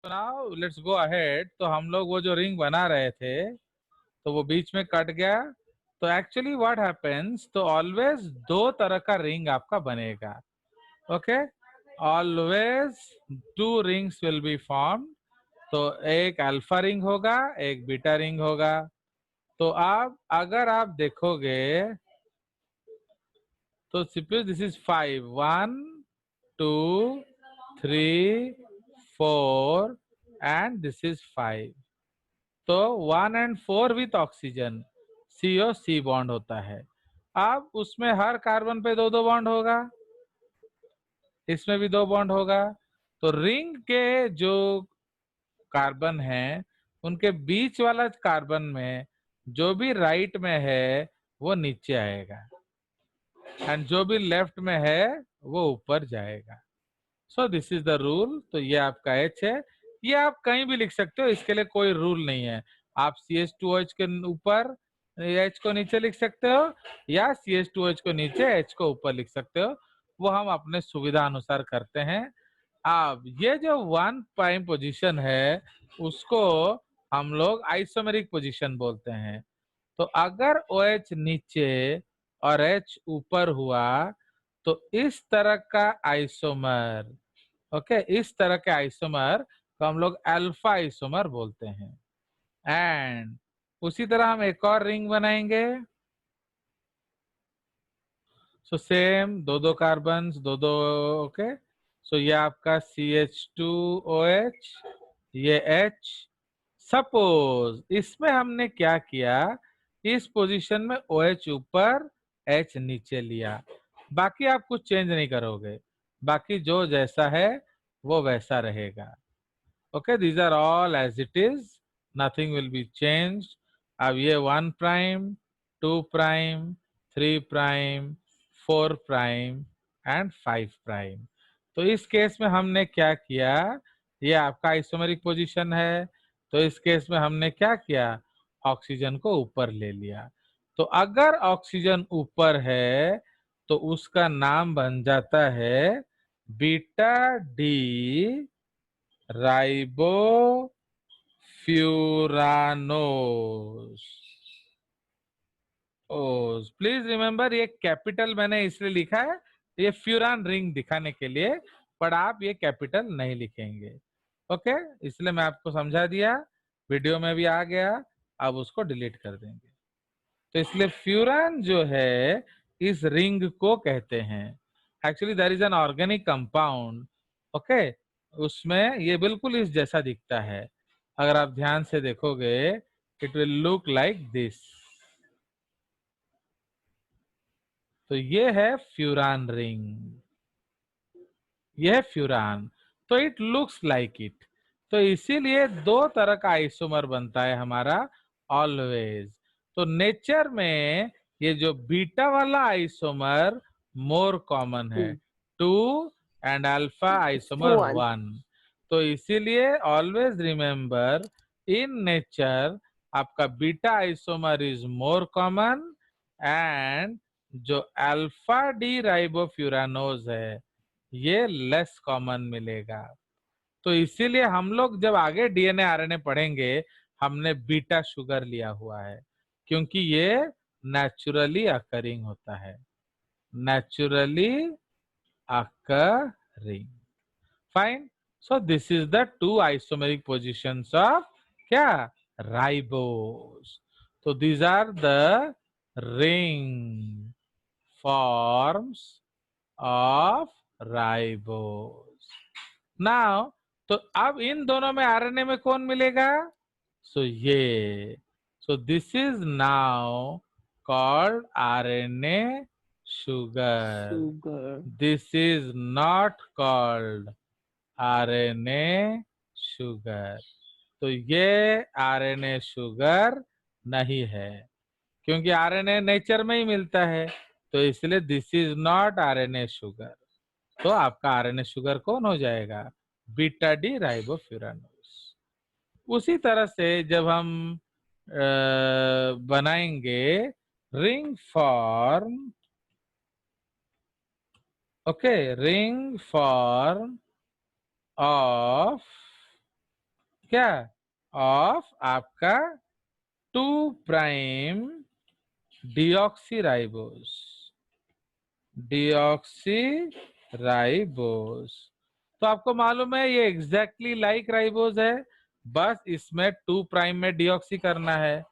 Now let's go ahead. तो हम लोग वो जो रिंग बना रहे थे तो वो बीच में कट गया। तो एक्चुअली व्हाट हैपेंस, तो ऑलवेज दो तरह का रिंग आपका बनेगा। Okay, always to rings will be form. तो एक अल्फा रिंग होगा, एक बीटा रिंग होगा। तो आप अगर आप देखोगे तो suppose this is 5, 1 2 3 4 and this is 5। तो 1 and 4 with oxygen CO C bond होता है। अब उसमें हर कार्बन पे दो दो बॉन्ड होगा, इसमें भी दो बॉन्ड होगा। तो रिंग के जो कार्बन है उनके बीच वाला कार्बन में जो भी राइट में है वो नीचे आएगा एंड जो भी लेफ्ट में है वो ऊपर जाएगा। So this is the rule. तो ये आपका H है। ये आप कहीं भी लिख सकते हो, इसके लिए कोई रूल नहीं है। आप CH2OH के ऊपर H को नीचे लिख सकते हो या CH2OH को नीचे H को ऊपर लिख सकते हो। वो हम अपने सुविधा अनुसार करते हैं। अब ये जो 1 प्राइम पोजीशन है उसको हम लोग आइसोमेरिक पोजीशन बोलते हैं। तो अगर OH नीचे और H ऊपर हुआ तो इस तरह का आइसोमर, ओके, इस तरह के आइसोमर को हम लोग अल्फा आइसोमर बोलते हैं। एंड उसी तरह हम एक और रिंग बनाएंगे। सो सेम दो दो कार्बन, दो दो, ओके। सो ये आपका CH2OH, ये H। सपोज इसमें हमने क्या किया, इस पोजीशन में OH ऊपर H नीचे लिया। बाकी आप कुछ चेंज नहीं करोगे, बाकी जो जैसा है वो वैसा रहेगा। Okay, these are all as it is, nothing will be change. अब ये 1 prime, 2 prime, 3 prime, 4 prime and 5 prime. तो इस केस में हमने क्या किया, ये आपका आइसोमेरिक पोजीशन है। तो इस केस में हमने क्या किया, ऑक्सीजन को ऊपर ले लिया। तो अगर ऑक्सीजन ऊपर है तो उसका नाम बन जाता है बीटा डी राइबो फ्यूरानोस। ओस प्लीज रिमेम्बर, ये कैपिटल मैंने इसलिए लिखा है, ये फ्यूरान रिंग दिखाने के लिए, पर आप ये कैपिटल नहीं लिखेंगे। ओके, इसलिए मैं आपको समझा दिया, वीडियो में भी आ गया। अब उसको डिलीट कर देंगे। तो इसलिए फ्यूरान जो है इस रिंग को कहते हैं। Actually there is an organic compound, okay, उसमें ये बिल्कुल इस जैसा दिखता है। अगर आप ध्यान से देखोगे it will look like this. तो ये है फ्यूरान रिंग, ये है फ्यूरान। तो इट लुक्स लाइक इट। तो इसीलिए दो तरह का आइसोमर बनता है हमारा ऑलवेज। तो नेचर में ये जो बीटा वाला आइसोमर मोर कॉमन है, 2 एंड अल्फा आइसोमर One. 1। तो इसीलिए ऑलवेज रिमेम्बर, इन नेचर आपका beta isomer is more common and जो अल्फा डी राइबोफ्यूरानोज है ये लेस कॉमन मिलेगा। तो इसीलिए हम लोग जब आगे DNA RNA पढ़ेंगे हमने बीटा शुगर लिया हुआ है, क्योंकि ये नेचुरली अकरिंग होता है, naturally occurring. Fine. So this is the two isomeric positions of क्या, राइबोस। तो these are the ring forms of ribose. Now तो अब इन दोनों में RNA में कौन मिलेगा, सो ये, सो this is now called RNA sugar. Sugar. This is not called RNA sugar. तो ये RNA शुगर नहीं है, क्योंकि RNA नेचर में ही मिलता है। तो इसलिए this is not RNA sugar. तो आपका RNA शुगर कौन हो जाएगा, बीटा डी राइबोफ्यूरानोस। उसी तरह से जब हम बनाएंगे ring form, okay, ring form of क्या ऑफ आपका 2 प्राइम डीऑक्सीराइबोस, डीऑक्सीराइबोस। तो आपको मालूम है ये एग्जैक्टली लाइक राइबोस है, बस इसमें 2 प्राइम में डीऑक्सी करना है।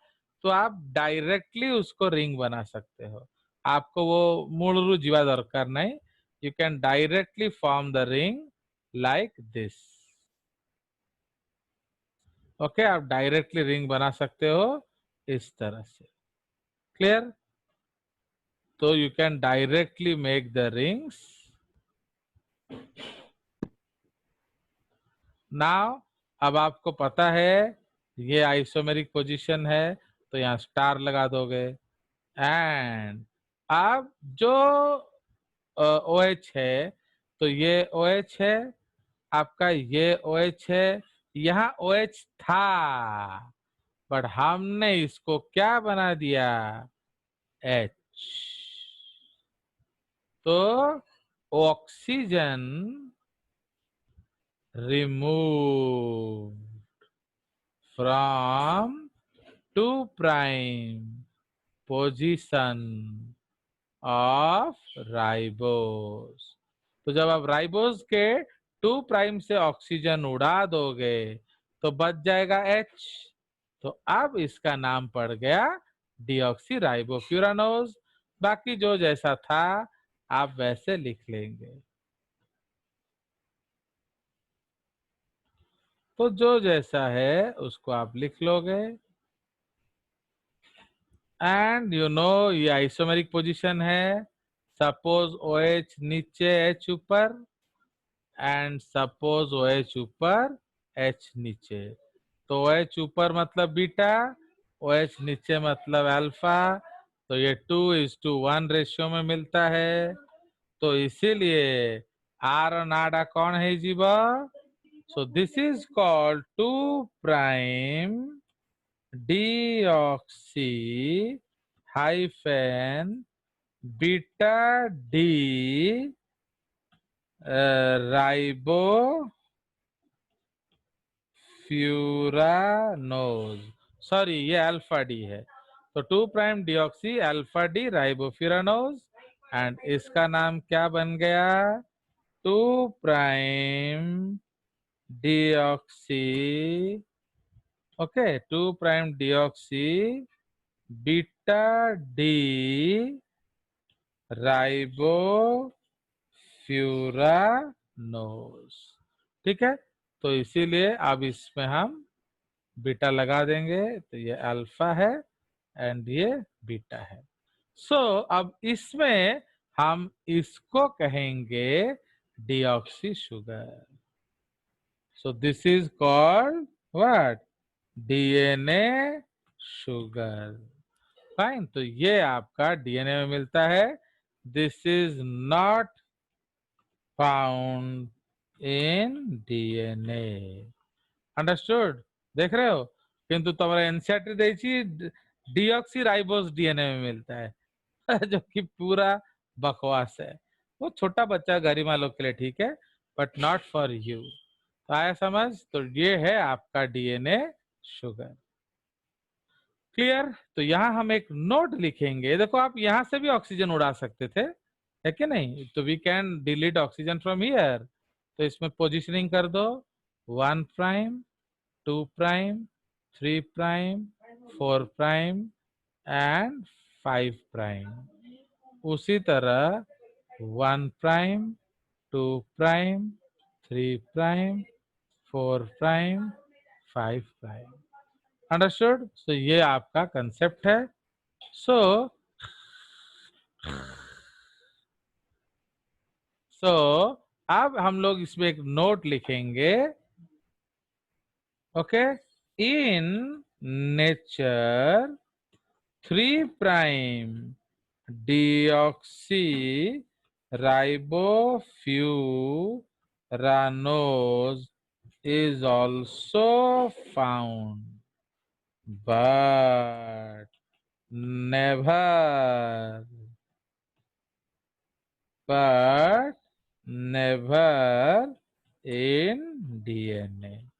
तो आप डायरेक्टली उसको रिंग बना सकते हो, आपको वो मूलरू जीवा दरकार नहीं। You can directly form the ring like this. Okay, आप डायरेक्टली रिंग बना सकते हो इस तरह से। क्लियर? तो you can directly make the rings. Now अब आपको पता है ये आइसोमेरिक पोजीशन है, तो यहाँ स्टार लगा दोगे। एंड अब जो OH है, तो ये OH है आपका, ये OH है, यहाँ OH था बट हमने इसको क्या बना दिया, H। तो oxygen remove from 2 prime position of ribose. तो जब आप राइबोस के 2 प्राइम से ऑक्सीजन उड़ा दोगे तो बच जाएगा H। तो अब इसका नाम पड़ गया डीऑक्सी राइबोफ्यूरानोज। बाकी जो जैसा था आप वैसे लिख लेंगे। तो जो जैसा है उसको आप लिख लोगे। एंड यू नो ये आइसोमेरिक पोजीशन है। सपोज OH नीचे H ऊपर, एंड सपोज OH ऊपर H नीचे। तो OH ऊपर मतलब बीटा, OH नीचे मतलब अल्फा। तो ये 2:1 रेशियो में मिलता है। तो इसीलिए आर नाडा कौन है जीव। So this is called 2 prime deoxy hyphen beta D ribofuranose. Sorry ये अल्फा डी है। तो 2 prime deoxy alpha D ribofuranose. And इसका नाम क्या बन गया, 2 prime deoxy, okay, 2 prime deoxy beta D ribofuranose. ठीक है, तो इसीलिए अब इसमें हम बीटा लगा देंगे। तो ये अल्फा है एंड ये बीटा है। सो अब इसमें हम इसको कहेंगे deoxy sugar. So this is called what, DNA sugar. Fine, तो ये आपका DNA में मिलता है। This is not found in DNA। Understood? देख रहे हो, किंतु तुम्हारा एनसीईआरटी देची डीऑक्सी राइबोस DNA में मिलता है जो कि पूरा बकवास है। वो छोटा बच्चा गरिमा लोग के लिए ठीक है, बट नॉट फॉर यू। तो आया समझ? तो ये है आपका DNA शुगर। क्लियर? तो यहाँ हम एक नोट लिखेंगे। देखो आप यहाँ से भी ऑक्सीजन उड़ा सकते थे, है कि नहीं? तो we can delete oxygen from here. तो इसमें पोजिशनिंग कर दो, 1 prime, 2 prime, 3 prime, 4 prime and 5 prime. उसी तरह 1 prime, 2 prime, 3 prime, 4 prime, 5 prime. Understood? तो ये आपका कंसेप्ट है। सो अब हम लोग इसमें एक नोट लिखेंगे। Okay, in nature 3 prime deoxy ribofuranose is also found, but never in DNA.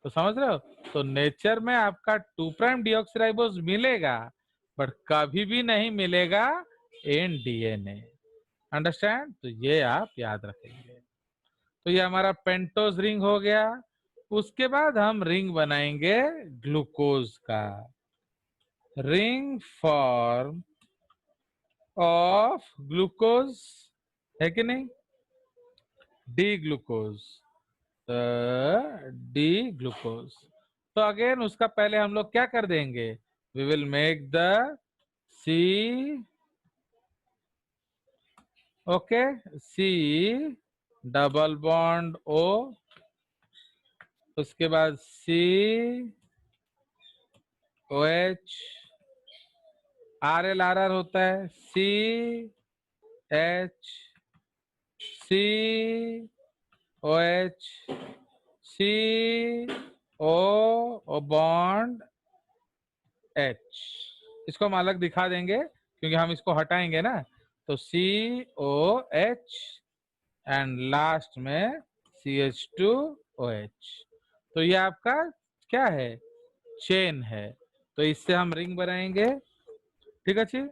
तो समझ रहे हो, तो नेचर में आपका 2' डीऑक्सीराइबोज मिलेगा बट कभी भी नहीं मिलेगा इन डीएनए। अंडरस्टैंड? तो ये आप याद रखेंगे। तो ये हमारा पेंटोज रिंग हो गया। उसके बाद हम रिंग बनाएंगे ग्लूकोज का। रिंग फॉर्म ऑफ ग्लूकोज है कि नहीं? D glucose, D glucose. तो अगेन उसका पहले हम लोग क्या कर देंगे, we will make the C, okay, C double bond O, उसके बाद C O H, R L R R होता है, C H, C O H, C O bond H. इसको हम अलग दिखा देंगे क्योंकि हम इसको हटाएंगे ना। तो सी ओ एच एंड लास्ट में CH2OH। तो ये आपका क्या है, चेन है। तो इससे हम रिंग बनाएंगे। ठीक है जी।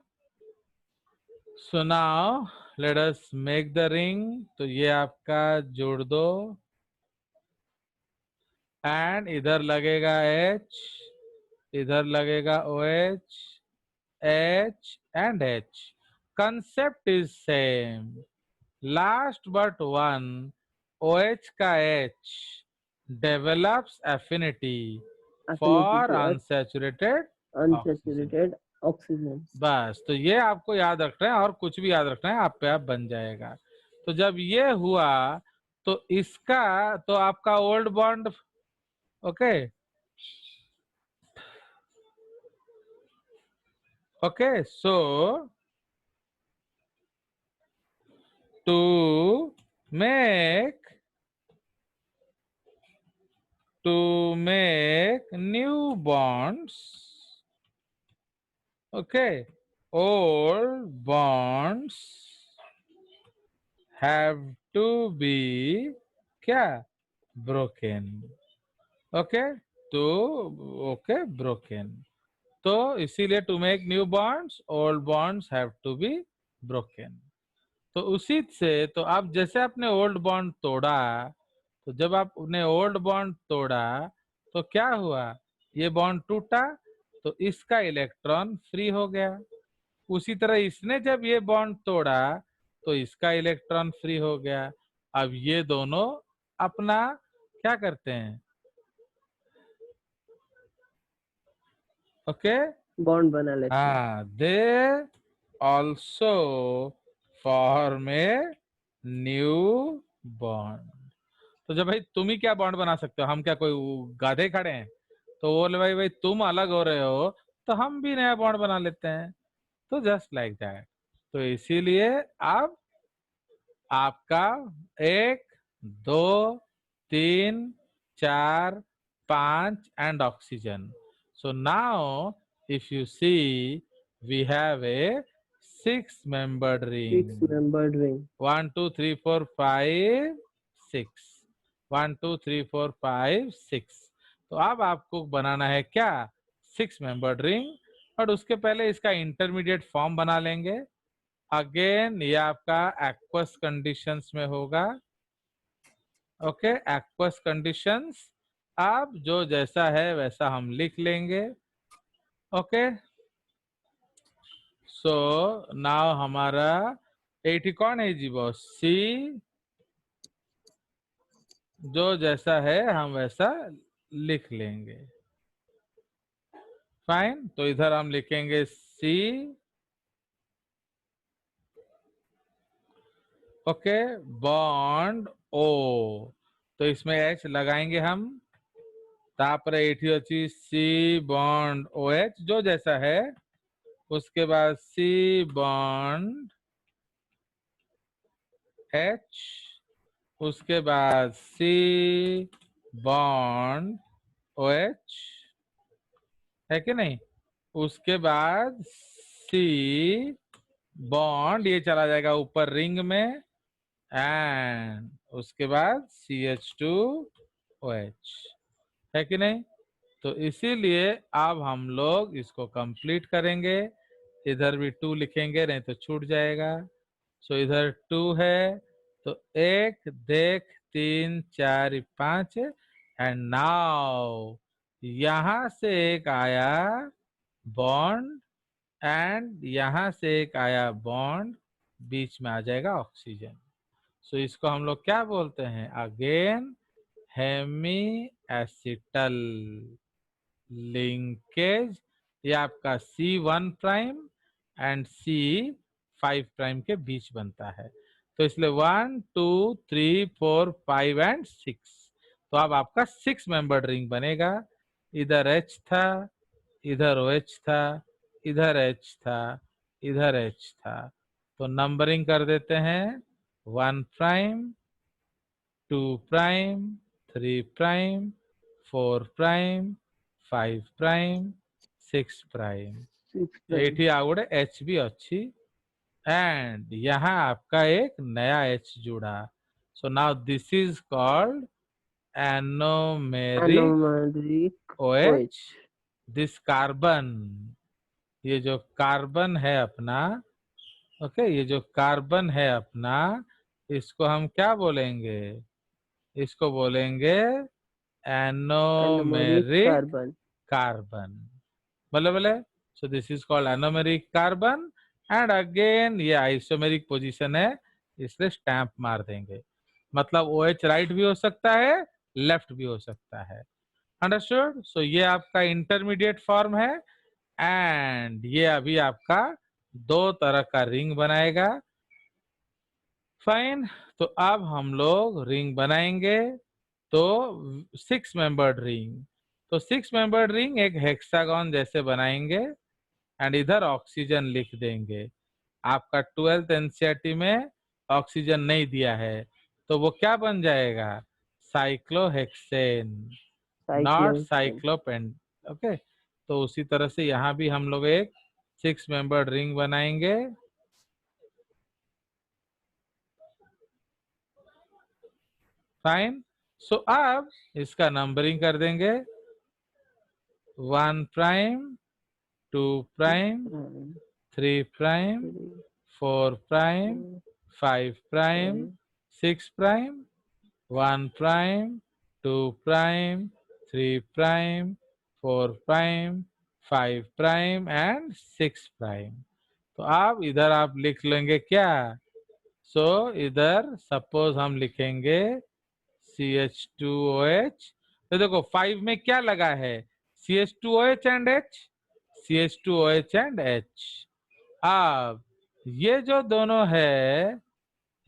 So now let us make the ring. तो ये आपका जोड़ दो एंड इधर लगेगा H, इधर लगेगा OH, H and H. Concept is same. Last but one, OH का H develops affinity for unsaturated oxygen. Unsaturated oxygen. बस, तो ये आपको याद रखना है और कुछ भी याद रखना है, आप पे आप बन जाएगा। तो जब ये हुआ तो इसका तो आपका old bond, okay okay, so to make new bonds, okay, old bonds have to be क्या, broken, okay, तो okay broken। तो इसीलिए to make new bonds old bonds have to be broken. तो उसी से तो आप जैसे आपने ओल्ड बॉन्ड तोड़ा, तो जब आपने ओल्ड बॉन्ड तोड़ा तो क्या हुआ, ये बॉन्ड टूटा तो इसका इलेक्ट्रॉन फ्री हो गया। उसी तरह इसने जब ये बॉन्ड तोड़ा तो इसका इलेक्ट्रॉन फ्री हो गया। अब ये दोनों अपना क्या करते हैं, ओके, बॉन्ड बना लेते हैं। हाँ, they also form a new bond. तो जब भाई तुम ही क्या बॉन्ड बना सकते हो, हम क्या कोई गाधे खड़े हैं? तो बोले भाई भाई तुम अलग हो रहे हो तो हम भी नया बॉन्ड बना लेते हैं। तो जस्ट लाइक दैट। तो इसीलिए अब आपका 1 2 3 4 5 and oxygen. So now if you see we have a 6-membered ring। 6-membered ring। 1 2 3 4 5 6, 1 2 3 4 5 6। तो अब आपको बनाना है क्या, 6-membered रिंग। और उसके पहले इसका इंटरमीडिएट फॉर्म बना लेंगे। अगेन ये आपका एक्वस कंडीशंस में होगा, ओके, एक्वस कंडीशंस। अब जो जैसा है वैसा हम लिख लेंगे, ओके। सो नाउ हमारा 80 कौन है जी बॉस, सी, जो जैसा है हम वैसा लिख लेंगे, फाइन। तो इधर हम लिखेंगे सी, ओके, बॉन्ड ओ। तो इसमें एच लगाएंगे हम, तापर एठी अच्छी सी बॉन्ड ओ एच जो जैसा है। उसके बाद सी बॉन्ड एच, उसके बाद सी बॉन्ड ओ एच, है कि नहीं? उसके बाद सी बॉन्ड ये चला जाएगा ऊपर रिंग में एंड उसके बाद CH2OH। है कि नहीं? तो इसीलिए अब हम लोग इसको कंप्लीट करेंगे। इधर भी 2 लिखेंगे, नहीं तो छूट जाएगा। सो इधर 2 है, तो 1 देख 3 4 5 एंड नाउ यहां से एक आया बॉन्ड एंड यहां से एक आया बॉन्ड, बीच में आ जाएगा ऑक्सीजन। सो इसको हम लोग क्या बोलते हैं? Again hemiacetal linkage. ये आपका C1' एंड C5' के बीच बनता है। तो इसलिए 1 2 3 4 5 एंड 6। तो अब आपका 6 मेंबर्ड रिंग बनेगा। इधर H था, इधर OH था, इधर H था, इधर H था। तो नंबरिंग कर देते हैं 1', 2', 3', 4', 5', 6'। 6 prime. एठी आउट H भी अच्छी एंड यहाँ आपका एक नया H जुड़ा। So now this is called anomeric Anomeric OH। OH. This carbon, ये जो कार्बन है अपना, ओके, ये जो कार्बन है अपना, इसको हम क्या बोलेंगे? इसको बोलेंगे Anomeric एनोमेरिक carbon. कार्बन। बोले बोले। सो this is called anomeric carbon and again ये आइसोमेरिक पोजीशन है, इसलिए स्टैंप मार देंगे। मतलब OH राइट भी हो सकता है, लेफ्ट भी हो सकता है। अंडरस्टूड? सो ये आपका इंटरमीडिएट फॉर्म है एंड ये अभी आपका 2 तरह का रिंग बनाएगा। फाइन। तो अब हम लोग रिंग बनाएंगे। तो 6 मेंबर्ड रिंग, तो 6 मेंबर्ड रिंग एक हेक्सागन जैसे बनाएंगे एंड इधर ऑक्सीजन लिख देंगे। आपका 12th एनसीईआरटी में ऑक्सीजन नहीं दिया है, तो वो क्या बन जाएगा? Cyclohexane, not Cyclohexane. साइक्लोपेंट। ओके, तो उसी तरह से यहाँ भी हम लोग एक 6 मेंबर्ड रिंग बनाएंगे। फाइन। सो अब इसका नंबरिंग कर देंगे 1', 2', Prime. 3', 3, 4', 4, 5', 5, 6', 1', 2', 3', 4', 5' एंड 6'। तो आप इधर आप लिख लेंगे क्या? सो इधर सपोज हम लिखेंगे CH2OH। तो देखो 5 में क्या लगा है? CH2OH and H, CH2OH and H। अब ये जो दोनों है,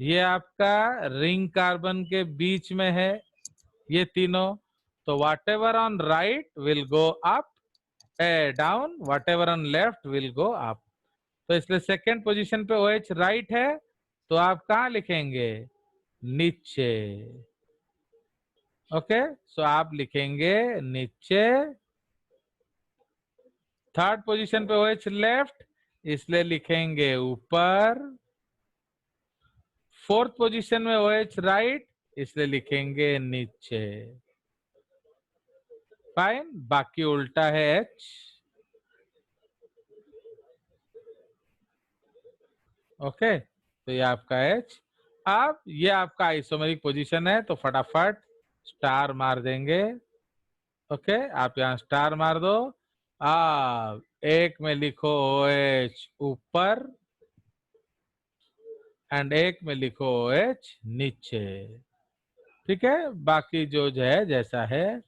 ये आपका रिंग कार्बन के बीच में है, ये तीनों। तो whatever on right will go up down, whatever on left will go up. तो इसलिए सेकेंड पोजीशन पे OH राइट है, तो आप कहाँ लिखेंगे? नीचे। ओके, सो आप लिखेंगे नीचे। थर्ड पोजीशन पे OH लेफ्ट, इसलिए लिखेंगे ऊपर। फोर्थ पोजीशन में OH राइट, इसलिए लिखेंगे नीचे। फाइन। बाकी उल्टा है H। ओके, तो ये आपका H। अब ये आपका आइसोमेरिक पोजीशन है, तो फटाफट स्टार मार देंगे। ओके, आप यहाँ स्टार मार दो। अब एक में लिखो OH ऊपर एंड एक में लिखो OH नीचे। ठीक है, बाकी जो है जैसा है।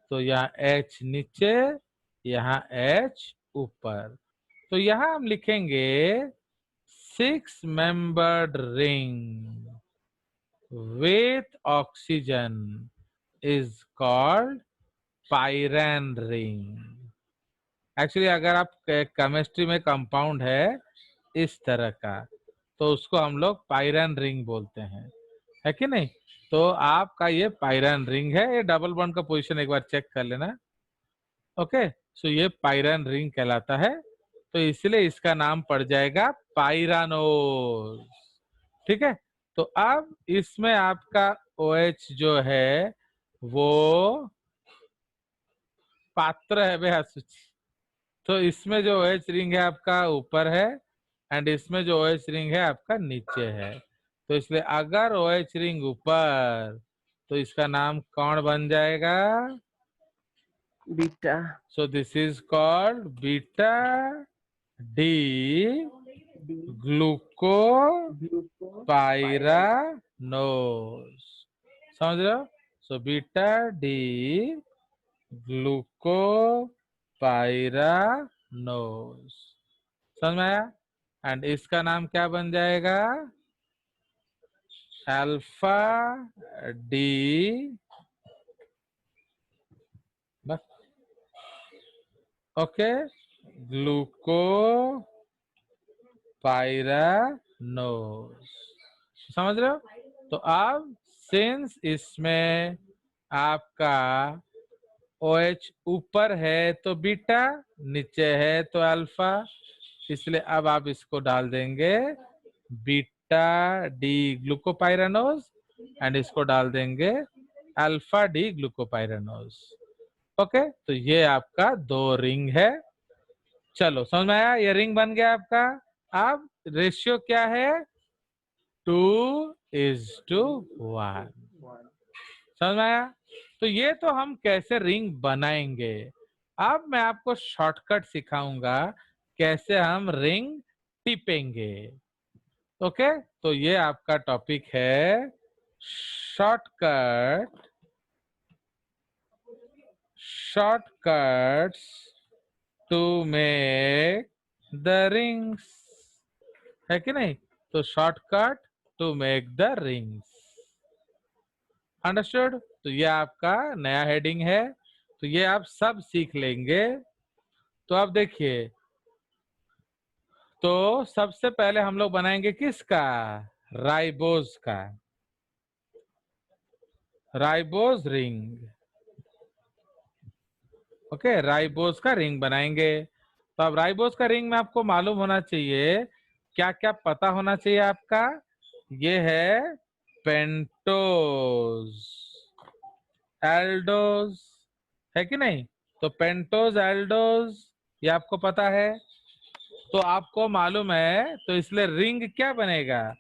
तो यहाँ H नीचे, यहाँ H ऊपर। तो यहाँ हम लिखेंगे 6 membered ring with oxygen is called pyran ring. Actually अगर आप केमिस्ट्री में कंपाउंड है इस तरह का, तो उसको हम लोग पाइरैन रिंग बोलते हैं, है कि नहीं? तो आपका ये पाइरैन रिंग है। ये डबल बॉन्ड का पोजीशन एक बार चेक कर लेना। ओके, सो ये पाइरैन रिंग कहलाता है, तो इसलिए इसका नाम पड़ जाएगा पाइरानोज। ठीक है, तो अब इसमें आपका OH जो है वो पात्र है बे अशुचि। तो इसमें जो OH रिंग है आपका ऊपर है एंड इसमें जो OH रिंग है आपका नीचे है। तो इसलिए अगर OH रिंग ऊपर तो इसका नाम कौन बन जाएगा? Beta. So this is called beta D D. ग्लूको Glucose. Pyranose. समझ रहे हो? So beta D ग्लूको pyranose. समझ में आया? एंड इसका नाम क्या बन जाएगा? Alpha D. बस। Okay, ग्लूको pyranose. समझ रहे हो? तो अब सिंस इसमें आपका OH ऊपर है तो बीटा, नीचे है तो अल्फा, इसलिए अब आप इसको डाल देंगे बीटा डी ग्लूकोपाइरानोज एंड इसको डाल देंगे अल्फा डी ग्लूकोपाइरानोज। ओके, तो ये आपका 2 रिंग है। चलो समझ में आया? ये रिंग बन गया आपका। अब रेशियो क्या है? 2:1। समझ में आया? तो ये तो हम कैसे रिंग बनाएंगे। अब मैं आपको शॉर्टकट सिखाऊंगा कैसे हम रिंग टिपेंगे। ओके, तो ये आपका टॉपिक है shortcuts to make the rings, है कि नहीं? तो shortcut to make the rings. Understood? तो ये आपका नया हेडिंग है, तो ये आप सब सीख लेंगे। तो अब देखिए, तो सबसे पहले हम लोग बनाएंगे किसका? राइबोज का, राइबोज रिंग। ओके, राइबोज का रिंग बनाएंगे। तो अब राइबोज का रिंग में आपको मालूम होना चाहिए, क्या क्या पता होना चाहिए आपका। ये है पेंटोज, एल्डोज, है कि नहीं? तो पेंटोज, एल्डोज ये आपको पता है, तो आपको मालूम है, तो इसलिए रिंग क्या बनेगा?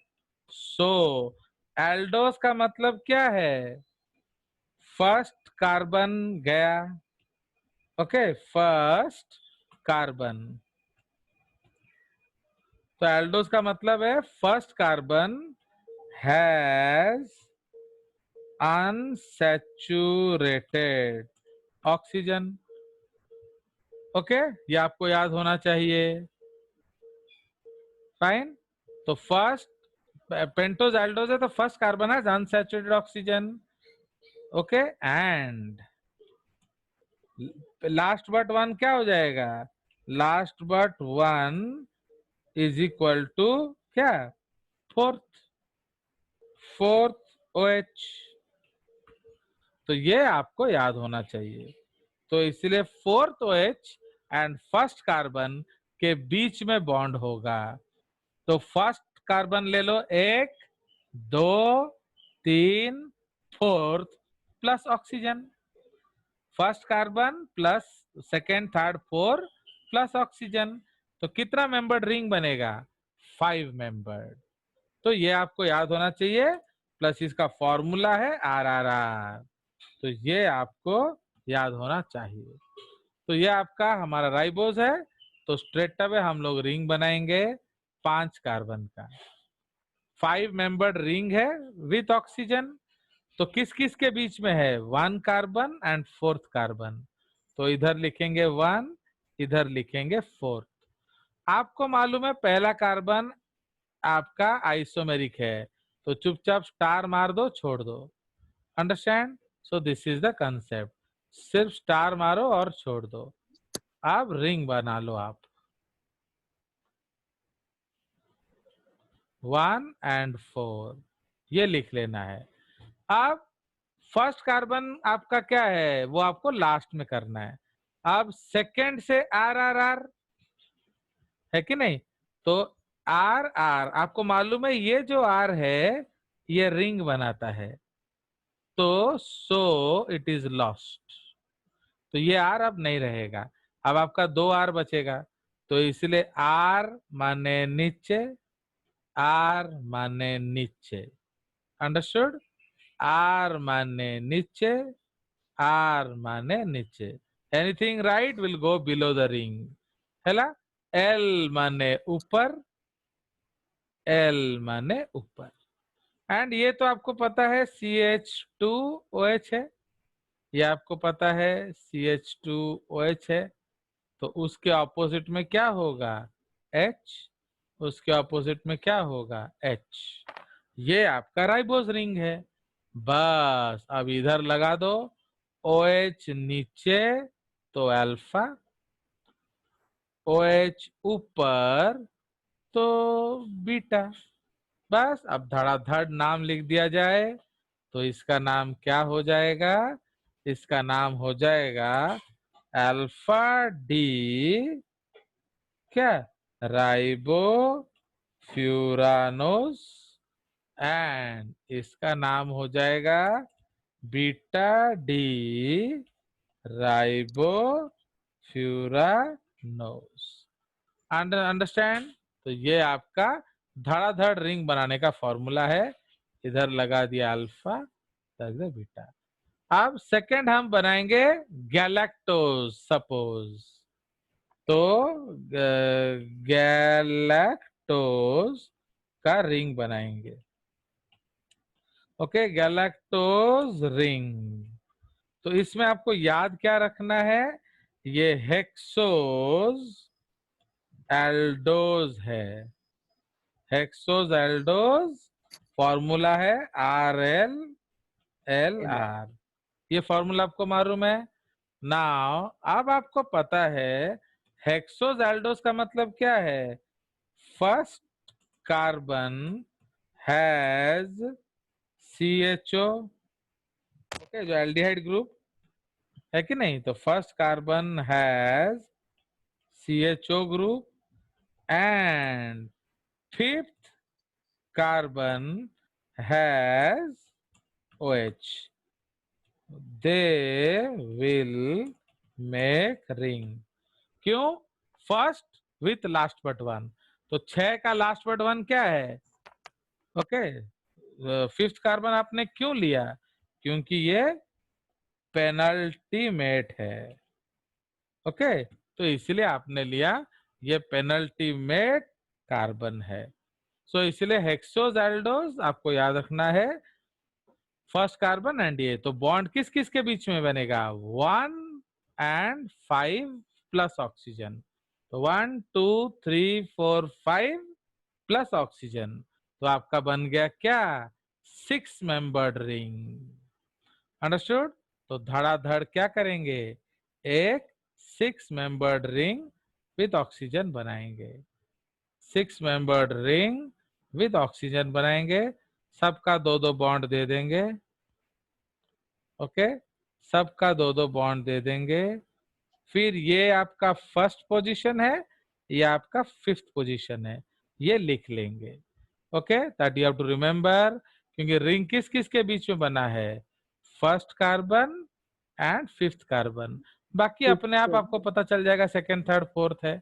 सो एल्डोज का मतलब क्या है? फर्स्ट कार्बन गया। Okay, first carbon. तो एल्डोज का मतलब है first carbon has unsaturated oxygen. Okay, ये आपको याद होना चाहिए। फाइन। तो फर्स्ट पेंटोज एल्डोज है, तो first carbon has unsaturated oxygen. Okay, and last but one क्या हो जाएगा? Last but one is equal to क्या? Fourth OH। तो ये आपको याद होना चाहिए। तो इसलिए fourth OH and first carbon के बीच में बॉन्ड होगा। तो फर्स्ट कार्बन ले लो, 1 2 3 fourth plus oxygen. First carbon plus second third four plus oxygen. तो कितना मेंबर्ड रिंग बनेगा? 5 मेंबर्ड। तो ये आपको याद होना चाहिए। प्लस इसका फॉर्मूला है RRR। तो ये आपको याद होना चाहिए। तो ये आपका हमारा राइबोज है। तो स्ट्रेट अवे हम लोग रिंग बनाएंगे 5 कार्बन का। 5 मेंबर्ड रिंग है विथ ऑक्सीजन। तो किस किस के बीच में है? 1 कार्बन एंड फोर्थ कार्बन। तो इधर लिखेंगे 1, इधर लिखेंगे 4। आपको मालूम है पहला कार्बन आपका आइसोमेरिक है, तो चुपचाप स्टार मार दो, छोड़ दो। Understand? So this is the concept. सिर्फ स्टार मारो और छोड़ दो। आप रिंग बना लो। आप 1 and 4 ये लिख लेना है। अब फर्स्ट कार्बन आपका क्या है, वो आपको लास्ट में करना है। अब सेकंड से RRR, है कि नहीं? तो RR आपको मालूम है, ये जो R है ये रिंग बनाता है, तो सो इट इज लॉस्ट। तो ये R अब नहीं रहेगा, अब आपका 2 R बचेगा। तो इसलिए R माने नीचे, R माने नीचे, अंडरस्टूड? R माने नीचे, R माने नीचे, anything right will go below the ring, हैला? L माने ऊपर, L माने ऊपर। एंड ये तो आपको पता है CH2OH है, ये आपको पता है CH2OH है। तो उसके ऑपोजिट में क्या होगा? H, उसके ऑपोजिट में क्या होगा? H। ये आपका राइबोस रिंग है। बस अब इधर लगा दो OH नीचे तो अल्फा, OH ऊपर तो बीटा। बस अब धड़ाधड़ नाम लिख दिया जाए तो इसका नाम क्या हो जाएगा? इसका नाम हो जाएगा अल्फा डी, क्या? राइबो फ्यूरानोस। एंड इसका नाम हो जाएगा बीटा डी राइबो फ्यूरानोस। अंडरस्टैंड? तो ये आपका धड़ाधड़ रिंग बनाने का फॉर्मूला है। इधर लगा दिया अल्फा, बीटा। अब सेकंड हम बनाएंगे गैलेक्टोज, सपोज। तो गैलेक्टोज का रिंग बनाएंगे। Okay, galactose ring. तो इसमें आपको याद क्या रखना है? ये हेक्सोज एल्डोज है, हेक्सोज एल्डोज। फॉर्मूला है RLLR। ये फॉर्मूला आपको मालूम है? नाउ अब आपको पता है हेक्सोज एल्डोज का मतलब क्या है? First carbon has CHO, okay, जो एल्डिहाइड ग्रुप है कि नहीं, तो first carbon has CHO group and fifth carbon has OH। They will make ring. क्यों? First with last but one. तो 6 का लास्ट बट वन क्या है? ओके, फिफ्थ कार्बन आपने क्यों लिया? क्योंकि ये पेनल्टी मेट है। ओके, तो इसलिए आपने लिया, ये पेनल्टी मेट कार्बन है। सो इसलिए हेक्सोज एल्डोज आपको याद रखना है, फर्स्ट कार्बन एंड ये। तो बॉन्ड किस किस के बीच में बनेगा? 1 and 5 प्लस ऑक्सीजन। तो 1 2 3 4 5 प्लस ऑक्सीजन, तो आपका बन गया क्या? 6 मेंबर्ड रिंग। अंडरस्टूड? तो धड़ाधड़ क्या करेंगे? एक 6 मेंबर्ड रिंग विद ऑक्सीजन बनाएंगे, 6 मेंबर्ड रिंग विद ऑक्सीजन बनाएंगे। सबका 2-2 बॉन्ड दे देंगे। ओके, सबका 2-2 बॉन्ड दे देंगे। फिर ये आपका फर्स्ट पोजीशन है, ये आपका फिफ्थ पोजीशन है, ये लिख लेंगे। Okay, that you have to remember, क्योंकि रिंग किस किस के बीच में बना है? First carbon and fifth carbon. बाकी अपने आप आपको पता चल जाएगा, सेकेंड थर्ड फोर्थ है।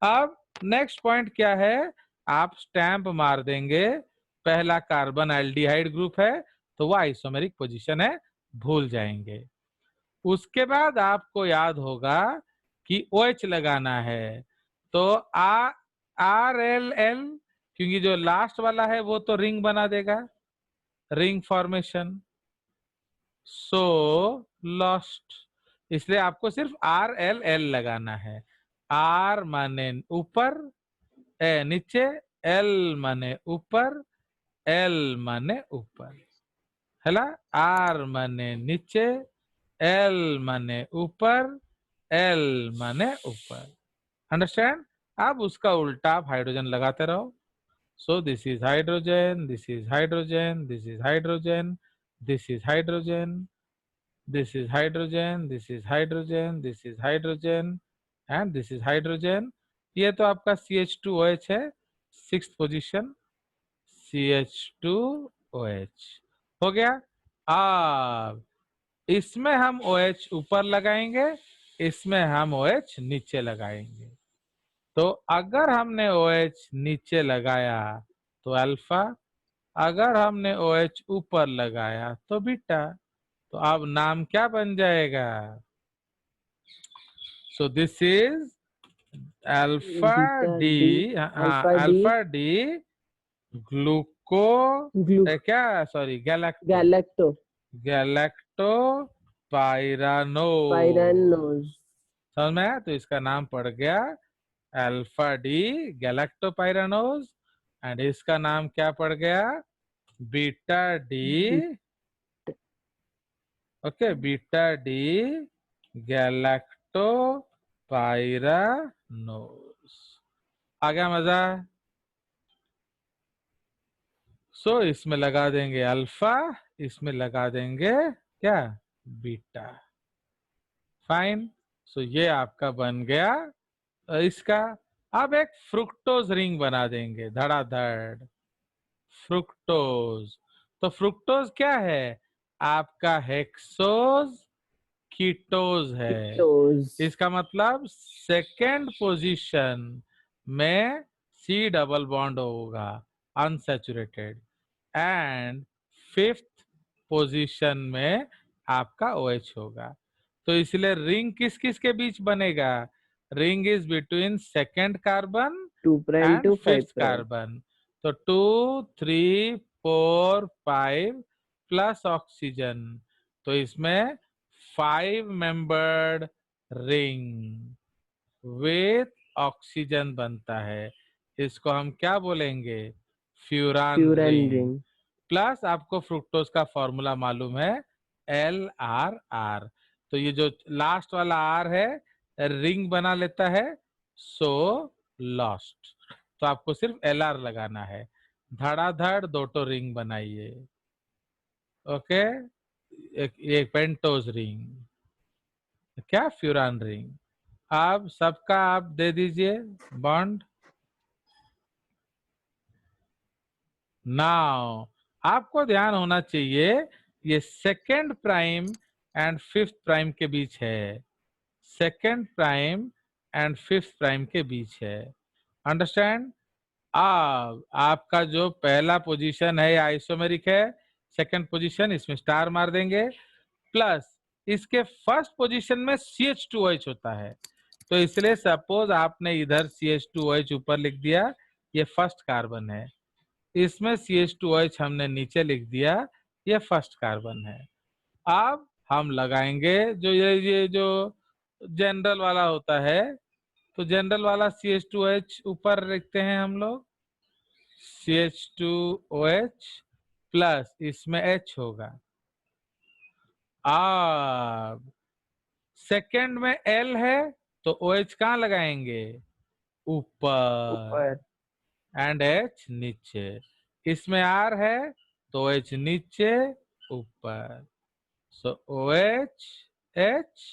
अब नेक्स्ट पॉइंट क्या है? आप स्टैंप मार देंगे, पहला कार्बन एल्डिहाइड ग्रुप है तो वो आइसोमेरिक पोजीशन है, भूल जाएंगे। उसके बाद आपको याद होगा कि OH लगाना है, तो RLL, क्योंकि जो लास्ट वाला है वो तो रिंग बना देगा, रिंग फॉर्मेशन। सो लॉस्ट, इसलिए आपको सिर्फ RLL लगाना है। R माने ऊपर, नीचे, L माने ऊपर, L माने ऊपर, है ना? R माने नीचे, L माने ऊपर, L माने ऊपर। अंडरस्टैंड? अब उसका उल्टा आप हाइड्रोजन लगाते रहो। सो this is hydrogen, this is hydrogen, this is hydrogen, this is hydrogen, this is hydrogen, this is hydrogen, this is hydrogen and this is hydrogen. ये तो आपका CH2OH है, सिक्स्थ पोजीशन, CH2OH हो गया। अब इसमें हम OH ऊपर लगाएंगे, इसमें हम OH नीचे लगाएंगे। तो अगर हमने OH नीचे लगाया तो अल्फा, अगर हमने OH ऊपर लगाया तो बीटा। तो अब नाम क्या बन जाएगा? So this is alpha beta D. D, हाँ, alpha D, alpha D gluco glu, क्या, sorry, galacto, galacto, galactopyranose. Pyranose. समझ में आया? तो इसका नाम पड़ गया alpha D galactopyranose, and इसका नाम क्या पड़ गया? Beta D. Okay, beta D galactopyranose. आ गया मजा? सो इसमें लगा देंगे अल्फा, इसमें लगा देंगे क्या? बीटा। फाइन। सो ये आपका बन गया इसका। अब एक फ्रुक्टोज रिंग बना देंगे धड़ाधड़। फ्रुक्टोज, तो फ्रुक्टोज क्या है? आपका हेक्सोज कीटोज है। टोज। इसका मतलब सेकेंड पोजीशन में C डबल बॉन्ड होगा अनसैचुरेटेड, एंड फिफ्थ पोजीशन में आपका OH होगा। तो इसलिए रिंग किस किस के बीच बनेगा? Ring is between second carbon 2 prime and to 5 fifth prime. Carbon. तो 2, 3, 4, 5 प्लस ऑक्सीजन, तो इसमें 5 मेंबर्ड रिंग विथ ऑक्सीजन बनता है। इसको हम क्या बोलेंगे? Furan furan ring. Ring. Plus आपको फ्रुक्टोज का फॉर्मूला मालूम है, LRR। तो ये जो लास्ट वाला R है, रिंग बना लेता है, सो लॉस्ट। तो आपको सिर्फ LR लगाना है। धड़ाधड़ दो तो रिंग बनाइए। ओके, एक पेंटोज रिंग, क्या फ्यूरान रिंग। आप सबका आप दे दीजिए बॉन्ड। नाउ आपको ध्यान होना चाहिए, ये second prime and fifth prime के बीच है, second prime and fifth prime के बीच है। अंडरस्टैंड? अब आपका जो पहला पोजीशन है आइसोमेरिक है, सेकेंड पोजीशन इसमें स्टार मार देंगे, प्लस इसके फर्स्ट पोजीशन में CH2OH होता है। तो इसलिए सपोज आपने इधर CH2OH ऊपर लिख दिया, ये फर्स्ट कार्बन है, इसमें CH2OH हमने नीचे लिख दिया, ये फर्स्ट कार्बन है। अब हम लगाएंगे जो ये जो जनरल वाला होता है, तो जनरल वाला CH2OH ऊपर लिखते हैं हम लोग, CH2OH प्लस इसमें H होगा। अब सेकेंड में L है, तो OH कहाँ लगाएंगे? ऊपर, ऊपर। एंड H नीचे। इसमें R है, तो OH नीचे ऊपर। सो OH H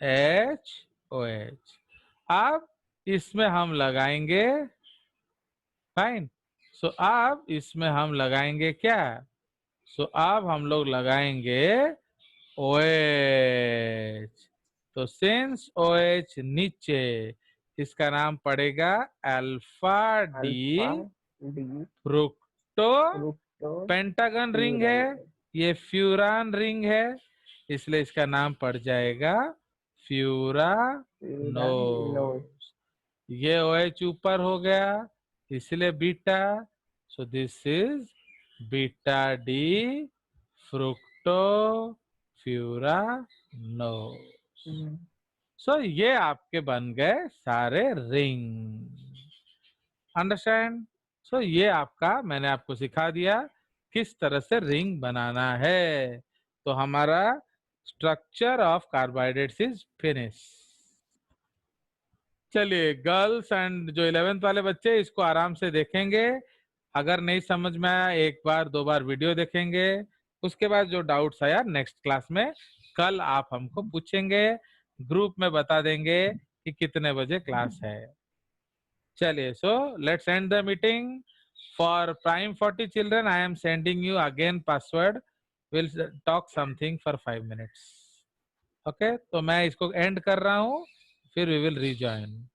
H OH। अब इसमें हम लगाएंगे, फाइन। सो अब इसमें हम लगाएंगे क्या? सो अब हम लोग लगाएंगे OH। तो सिंस OH नीचे, इसका नाम पड़ेगा alpha D alpha D, fructo. Fructo, pentagon ring है, फ्यूरन। ये फ्यूरान रिंग है, इसलिए इसका नाम पड़ जाएगा फ्यूरानोज। फ्यूरानोज। ये OH ऊपर हो गया, इसलिए beta. So this is beta D fructofuranose. So ये आपके बन गए सारे रिंग। अंडरस्टैंड? सो ये आपका मैंने आपको सिखा दिया किस तरह से रिंग बनाना है। तो हमारा structure of carbohydrates is finish. चलिए, गर्ल्स एंड जो 11th वाले बच्चे, इसको आराम से देखेंगे। अगर नहीं समझ में आया, एक बार दो बार वीडियो देखेंगे, उसके बाद जो डाउट्स आया नेक्स्ट क्लास में कल आप हमको पूछेंगे, ग्रुप में बता देंगे कि कितने बजे क्लास है। चलिए, so let's end the meeting. For prime 40 children I am sending you again password will talk something for 5 minutes. Okay, तो मैं इसको एंड कर रहा हूँ, फिर वी विल रीजॉइन.